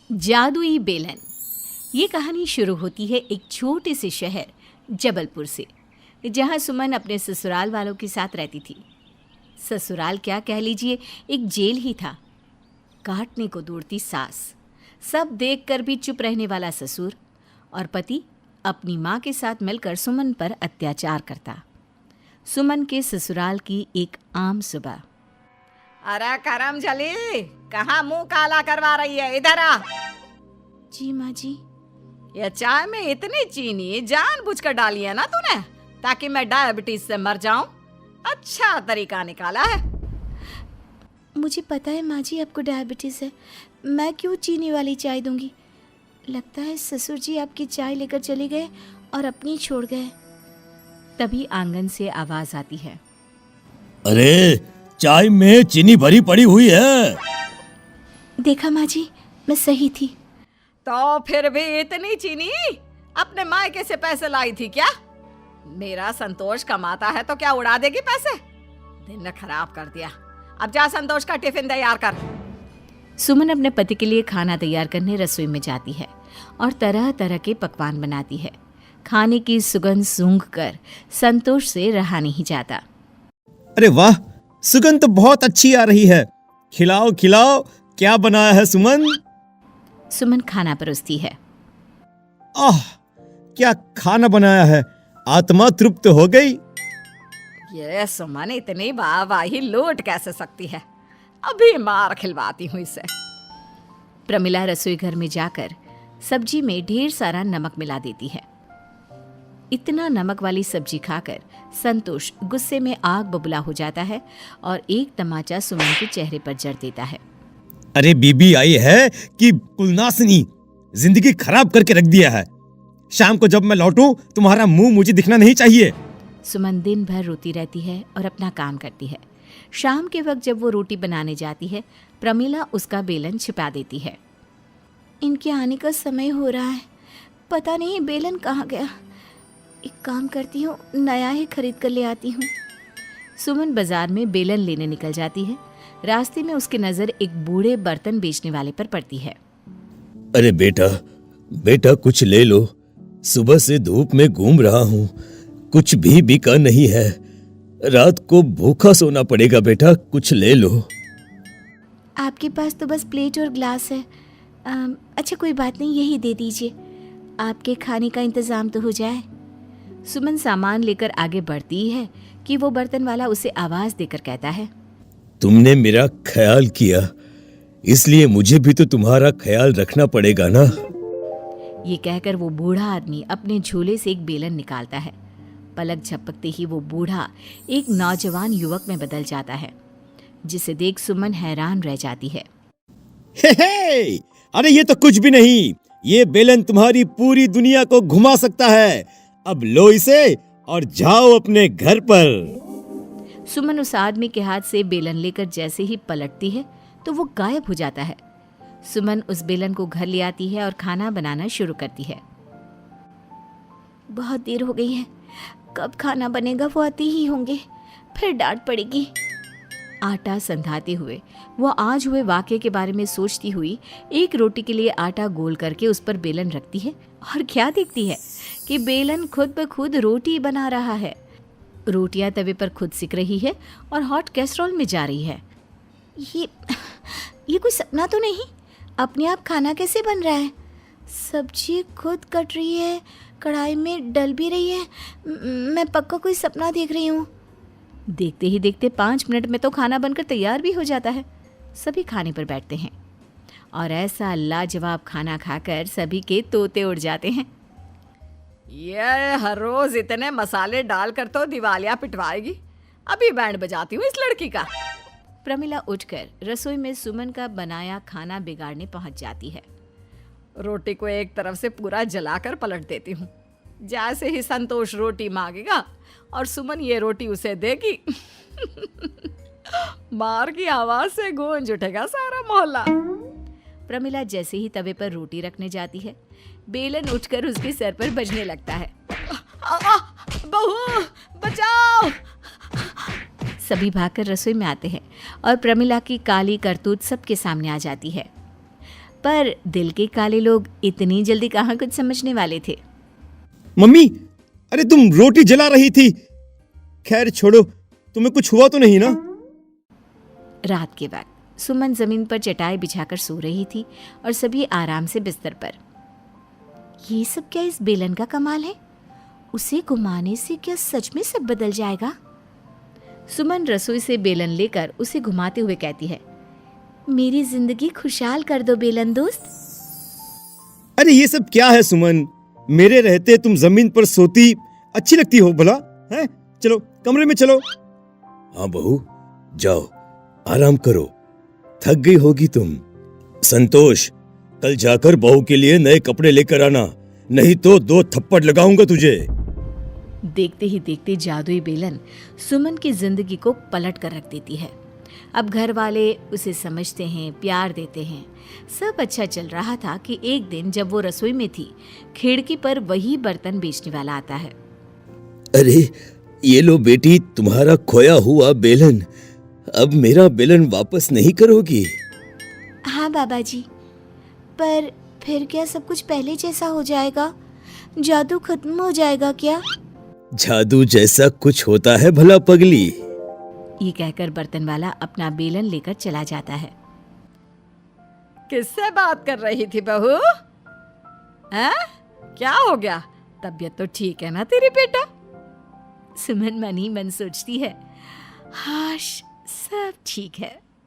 जादुई बेलन। ये कहानी शुरू होती है एक छोटे से शहर जबलपुर से, जहाँ सुमन अपने ससुराल वालों के साथ रहती थी। ससुराल क्या कह लीजिए, एक जेल ही था। काटने को दौड़ती सास, सब देखकर भी चुप रहने वाला ससुर, और पति अपनी माँ के साथ मिलकर सुमन पर अत्याचार करता। सुमन के ससुराल की एक आम सुबह। अरे करम जली, कहाँ मुंह काला करवा रही है? इधर आ। जी माँ जी। ये चाय में इतनी चीनी जानबूझकर डाली है ना तूने, ताकि मैं डायबिटीज से मर जाऊं? अच्छा तरीका निकाला है। मुझे पता है माँ जी आपको डायबिटीज़ है, मैं क्यों चीनी वाली चाय दूंगी। लगता है ससुर जी आपकी चाय लेकर चले गए और अपनी छोड़ गए। तभी आंगन से आवाज आती है, अरे चाय में चीनी भरी पड़ी हुई है। देखा माँ जी, मैं सही थी। तो फिर भी इतनी चीनी अपने मायके से पैसे लाई थी क्या? मेरा संतोष कमाता है तो क्या उड़ा देगी पैसे? दिन खराब कर दिया। अब जा संतोष का टिफिन तैयार कर। सुमन अपने पति के लिए खाना तैयार करने रसोई में जाती है और तरह तरह के पकवान बनाती है। खाने की सुगंध सूंघकर संतोष से रहा नहीं जाता। अरे वाह, सुगंध तो बहुत अच्छी आ रही है। खिलाओ खिलाओ, क्या बनाया है सुमन? सुमन खाना परोसती है। आह, क्या खाना बनाया है, आत्मा तृप्त हो गई। ये सुमन इतनी वाहवाही लूट कैसे सकती है? अभी मार खिलवाती हूँ इसे। प्रमिला रसोई घर में जाकर सब्जी में ढेर सारा नमक मिला देती है। इतना नमक वाली सब्जी खाकर संतोष गुस्से में आग बबूला हो जाता है और एक तमाचा सुमन के चेहरे पर जड़ देता है। अरे बीबी आई है कि कुलनासिनी, जिंदगी खराब करके रख दिया है। शाम को जब मैं लौटूं तुम्हारा मुंह मुझे दिखना नहीं चाहिए। सुमन दिन भर रोती रहती है और अपना काम करती है। शाम के वक्त जब वो रोटी बनाने जाती है, प्रमिला उसका बेलन छिपा देती है। इनके आने का समय हो रहा है, पता नहीं बेलन कहाँ गया। एक काम करती हूँ, नया ही खरीद कर ले आती हूँ। सुमन बाजार में बेलन लेने निकल जाती है। रास्ते में उसकी नजर एक बूढ़े बर्तन बेचने वाले पर पड़ती है। अरे बेटा बेटा, कुछ ले लो। सुबह से धूप में घूम रहा हूँ, कुछ भी बिका नहीं है। रात को भूखा सोना पड़ेगा बेटा, कुछ ले लो। आपके पास तो बस प्लेट और ग्लास है। अच्छा कोई बात नहीं, यही दे दीजिए, आपके खाने का इंतजाम तो हो जाए। सुमन सामान लेकर आगे बढ़ती है कि वो बर्तन वाला उसे आवाज देकर कहता है, तुमने मेरा ख्याल किया, इसलिए मुझे भी तो तुम्हारा ख्याल रखना पड़ेगा ना। ये कहकर वो बूढ़ा आदमी अपने झोले से एक बेलन निकालता है। पलक झपकते ही वो बूढ़ा एक नौजवान युवक में बदल जाता है, जिसे देख सुमन हैरान रह जाती है। हे, अरे ये तो कुछ भी नहीं, ये बेलन तुम्हारी पूरी दुनिया को घुमा सकता है। अब लो इसे और जाओ अपने घर पर। सुमन उस आदमी के हाथ से बेलन लेकर जैसे ही पलटती है तो वो गायब हो जाता है। सुमन उस बेलन को घर ले आती है और खाना बनाना शुरू करती है। बहुत देर हो गई है, कब खाना बनेगा? वो आते ही होंगे, फिर डांट पड़ेगी। आटा संधाते हुए वो आज हुए वाक़ये के बारे में सोचती हुई एक रोटी के लिए आटा गोल करके उस पर बेलन रखती है और क्या देखती है कि बेलन खुद ब खुद रोटी बना रहा है। रोटियां तवे पर खुद सिक रही है और हॉट कैसरोल में जा रही है। ये कोई सपना तो नहीं? अपने आप खाना कैसे बन रहा है? सब्जी खुद कट रही है, कढ़ाई में डल भी रही है। मैं पक्का कोई सपना देख रही हूँ। देखते ही देखते 5 मिनट में तो खाना बनकर तैयार भी हो जाता है। सभी खाने पर बैठते हैं और ऐसा लाजवाब खाना खाकर सभी के तोते उड़ जाते हैं। ये हर रोज इतने मसाले डालकर तो दिवालिया पिटवाएगी। अभी बैंड बजाती हूँ इस लड़की का। प्रमिला उठकर रसोई में सुमन का बनाया खाना बिगाड़ने पहुंच जाती है। रोटी को एक तरफ से पूरा जलाकर पलट देती हूँ। जैसे ही संतोष रोटी मांगेगा और सुमन ये रोटी उसे देगी, मार की आवाज से गूंज उठेगा सारा मोहल्ला। प्रमिला जैसे ही तवे पर रोटी रखने जाती है, बेलन उठकर उसके सर पर बजने लगता है। बहू बचाओ! सभी भागकर रसोई में आते हैं और प्रमिला की काली करतूत सबके सामने आ जाती है। पर दिल के काले लोग इतनी जल्दी कहाँ कुछ समझने वाले थे। मम्मी, अरे तुम रोटी जला रही थी। खैर छोड़ो, तुम्हें कुछ हुआ तो नहीं ना? रात के वक्त सुमन जमीन पर चटाई बिछाकर सो रही थी और सभी आराम से बिस्तर पर। ये सब क्या इस बेलन का कमाल है? उसे घुमाने से क्या सच में सब बदल जाएगा? सुमन रसोई से बेलन लेकर उसे घुमाते हुए कहती है, मेरी जिंदगी खुशहाल कर दो बेलन दोस्त। अरे ये सब क्या है सुमन? मेरे रहते तुम जमीन पर सोती अच्छी लगती हो भला? हैं? चलो कमरे में चलो। हाँ बहू, जाओ आराम करो, थक गई होगी तुम। संतोष, कल जाकर बहू के लिए नए कपड़े लेकर आना, नहीं तो 2 थप्पड़ लगाऊंगा तुझे। देखते ही देखते जादुई बेलन सुमन की जिंदगी को पलट कर रख देती है। अब घर वाले उसे समझते हैं, प्यार देते हैं, सब अच्छा चल रहा था कि एक दिन जब वो रसोई में थी, खिड़की पर वही बर्तन बेचने वाला आता है। अरे ये लो बेटी, तुम्हारा खोया हुआ बेलन। अब मेरा बेलन वापस नहीं करोगी? हाँ बाबा जी, पर फिर क्या सब कुछ पहले जैसा हो जाएगा? जादू खत्म हो जाएगा क्या? जादू जैसा कुछ होता है भला पगली? ये कहकर बर्तन वाला अपना बेलन लेकर चला जाता है। किससे बात कर रही थी बहू? हैं? क्या हो गया? तबीयत तो ठीक है ना तेरी बेटा? सुमन मन ही मन सोचती है, हाश सब ठीक है।